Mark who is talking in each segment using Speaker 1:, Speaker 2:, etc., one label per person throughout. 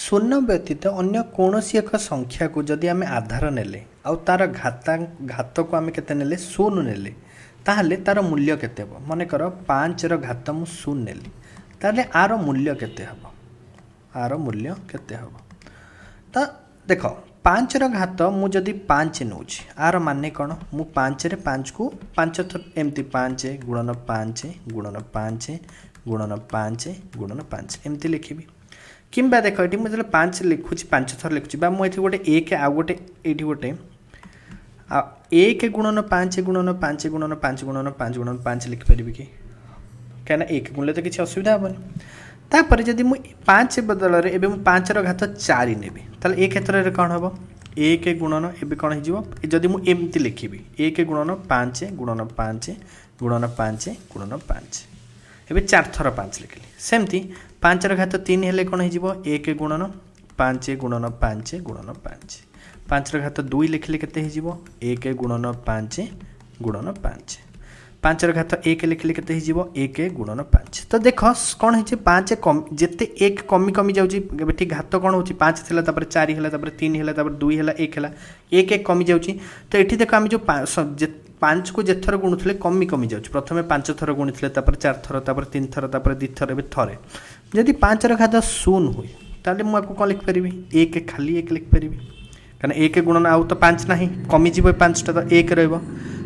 Speaker 1: शून्य व्यतीत अन्य कौन सी एक संख्या को जदि आम आधार नेले आउ तार घात को आम केते नेले शून्य नेले ताहले तार मूल्य केते हबो। मन कर 5 रो घात मु शून्य नेली ताहले आर मूल्य केते हबो। आर मूल्य केते हबो तो देख 5 रो घात मु जदि 5 नउछि आर माने कोन मु 5 रे 5 को 5 थर एमती 5 गुणन 5 गुणन 5 गुणन 5 गुणन 5 एमती लिखिबी। किंबा देख ये मुझे 5 लिखुची 5 थर लिखुची बा मुझे गोटे 1 आउ गोटे ये गोटे 1 गुणन 5 गुणन 5 गुणन 5 गुणन 5 गुणन 5 लिखिपारि कि क्या 1 गुणले तो किसी असुविधा हेनी। तापर जदि मु 5 बदल रे एबे मु 5 रो घात 4 नेबी ताले ए क्षेत्र रे कोन हबो 1 गुणन एबे कोन हि जिवो जदि मु एमती लिखिबी 1 गुणन 5 गुणन 5 गुणन 5 गुणन 5 एबे 4 थर 5 लिखली। सेमती 5 रो घात 3 हेले कोन हि जिवो 1 गुणन 5 गुणन 5 गुणन 5 5 रो घात 2 लिखले केते हि जिवो 1 गुणन 5 गुणन 5 5 रो घात 1 लिखले केते हि जिवो 1 गुणन 5। तो देख कोन हि 5 कम जेते 1 कमी कमी जाउची एठी घात कोन होची 5 थिला तापर 4 हिला तापर 3 हिला तापर 2 हिला 1 हिला 1 1 कमी जाउची। तो एठी देखो हम जो 5 को जेथर गुणुथले कमी कमी जाउची प्रथमे 5 थर गुणिथले तापर 4 थर तापर 3 थर तापर 2 थर एबे थरे जदि 5 रो घात 0 होय ताले मु आको कोन लिख परिबी 1 खाली 1 लिख परिबी कारण 1 गुणन आउ तो 5 नाही कमी जीवो 5 टा तो 1 रहइबो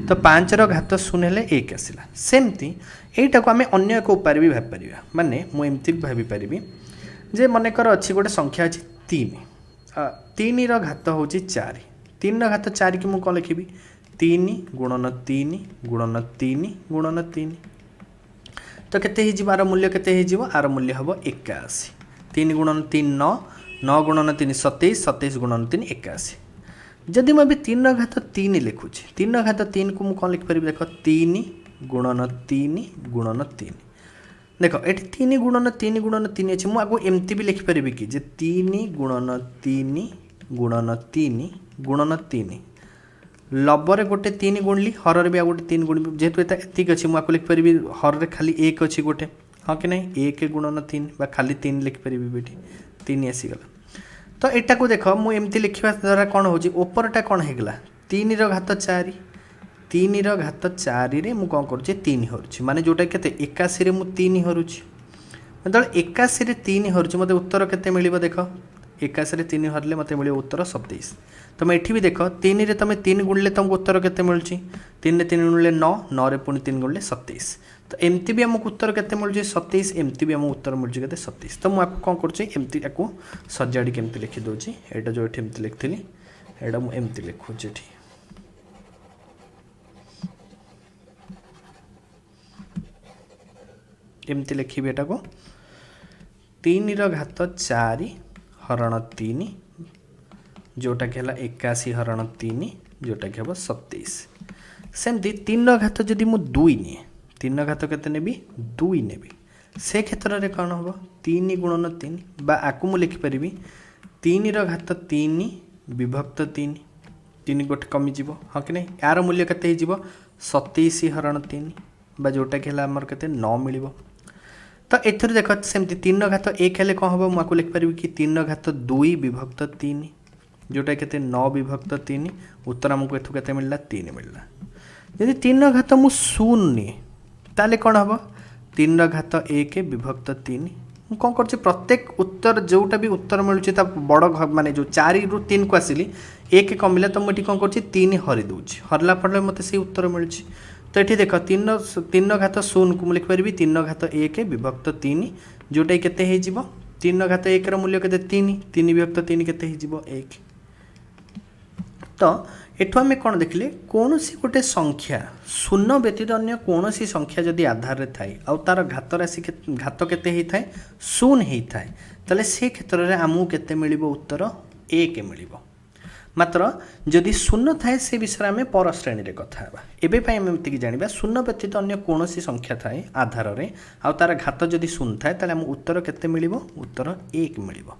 Speaker 1: तो 5 रो घात 0 हेले 1 आसिला। सेमती एटा को आमे अन्य एक उपाय भी भाबी परिबा माने मु एमती भाबी परिबी जे मने कर अछि गोटे संख्या अछि 3 3 रो घात होची 4 3 रो घात 4 कि मु कोन लिखिबी 3 गुणन 3 गुणन 3 गुणन 3 तो केते हि जिबार मूल्य केते हि जिवो आर मूल्य हबो 81 3 गुणन 3 9 9 गुणन 3 27 27 गुणन 3 81। जदि मैं 3 रो घात 3 लिखुची 3 रो घात 3 को मु कोन लिख परिबी देख 3 गुणन 3 गुणन 3 देख एठी 3 गुणन 3 गुणन 3 अछि मु आगो एमती भी लिख परिबी कि जे 3 गुणन 3 गुणन 3 गुणन 3 लबरे गोटे 3 गुणली हर रे भी गोटे 3 गुण जेहेतु एता एतिक अछि मु आको लिख परिबी हर रे खाली 1 अछि गोटे हां कि नहीं 1 गुणन 3 बा खाली 3 लिख परिबी बेटी 3 आसी गला। तो एटा को देख मु एमती लिखिबा द्वारा कोन होची ऊपरटा कोन हेगला 3 रो घात 4 3 रो घात 4 रे मु कोन करछि 3 हरुछि माने जोटा केते 81 रे मु 3 हरुछि मतलब 81 रे 3 हरुछि मते उत्तर केते मिलिबो देख 81 रे 3 हरले मते मिलिबो उत्तर 27। तो मैं एठी भी देख 3 रे तमे 3 गुणले तुमको उत्तर केते मिलछि 3 रे 3 गुणले 9 9 रे पुनी 3 गुणले 27 तो एमती भी हमको उत्तर केते मिलछि 27 एमती भी हमको उत्तर मिलछि केते 27। तो मु आपको कोन करछि एमती आको सजाडी केमती लिखि दोछि एटा जो एठी एमती लिखथिली एटा मु एमती लिखुछि एठी एमती लिखिबे एटा को 3 रो घात 4 हरण 3 जोटा कि हला 81 हरण 3 जोटा कि हबो 27। सेमती 3 रो घात जदि मु 2 निए 3 रो घात केते नेबी 2 नेबी से क्षेत्र रे कोन हबो 3 गुणन 3 बा आकु मु लिखि परिबी 3 रो घात 3 विभक्त 3 3 गोटे कमी जीवो हां कि नहीं यार मूल्य केते हि जीवो 27 हरण 3 बा जोटा कि हला हमर केते 9 मिलिबो। तो एथुर देख सेमती 3 रो घात 1 हेले कोन हबो मु आकु लिखि परिबी कि 3 रो घात 2 विभक्त 3 जोटा केते 9 विभक्त 3 उत्तर हमको एथु केते मिलला 3 मिलला। यदि 3 रो घात मु 0 ताले कोन हबो 3 रो घात 1 विभक्त 3 मु कोन करछि प्रत्येक उत्तर जोटा भी उत्तर मिलुछि ता बड़ माने जो 4 रु 3 को आसिली 1 कमिला तो मु एठी कोन करछि 3 हरि दोछि हरला फडले मते से उत्तर मिलुछि। तो एठी देख 3 रो घात 0 को मु लिख परिबी 3 रो घात 1 विभक्त 3 जोटा केते हे जिवो 3 रो घात 1 रो मूल्य केते 3 3 विभक्त 3 केते हे जिवो 1। तो एठु आमे कोन देखले कोनोसी गोटे संख्या शून्य व्यतीत अन्य कोनोसी संख्या जदि आधार रे थाई आ तार घात राशि घात केते हेई थाए शून्य हेई थाए तले से क्षेत्र रे आमु केते मिलिबो उत्तर 1 मिलिबो। मात्र जदि शून्य थाए से विषय आमे पर श्रेणी रे कथा हेबा एबे पय आमे एमति कि जानिबा शून्य व्यतीत अन्य कोनोसी संख्या थाए आधार रे आ तार घात जदि शून्य थाए तले आमु उत्तर केते मिलिबो उत्तर 1 मिलिबो।